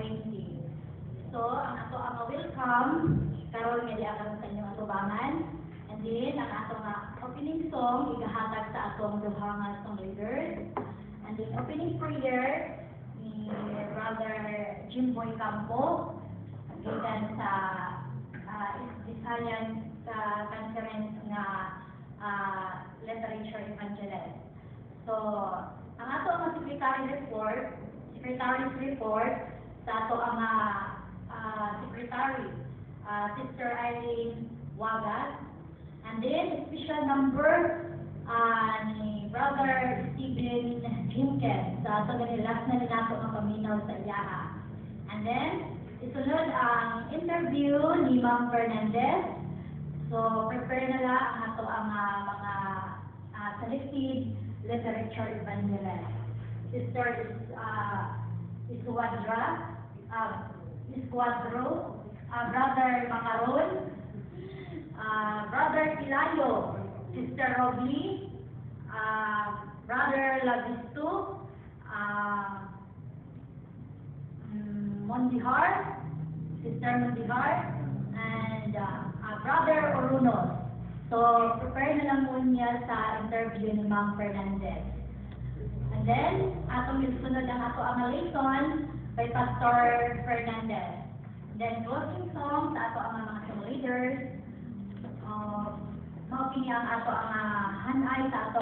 20. So, ang ato ang welcome, karon nga diakan sa inyong atubangan. And then, ang ato nga opening song, igahatag sa atong duha nga song leaders. And then, opening prayer ni Brother Jimboy Campo, gikan sa Visayan Conference nga Literature Evangelist. So, ang ato nga secretary's report sa ato ang secretary, Sister Eileen Wagas. And then, special number ni Brother Stephen Jenkins sa ato last na nato ang paminaw sa iyaha. And then, isunod ang interview ni Ma'am Fernandez. So, prepare na lang ang ato ang mga selected literature evangelist. Sister Isquadro, Brother Macaron, Brother Pilayo, Sister Robly, Brother Lavisto, Mondihar, Sister Mondihar, and Brother Orunos. So, prepare na lang muna niya sa interview ni Ma'am Fernandez. And then, atong isunod ang ato ang lesson by Pastor Fernandez. And then, closing song sa ato ang mga song leaders. Maupini ang ato ang hanay sa ato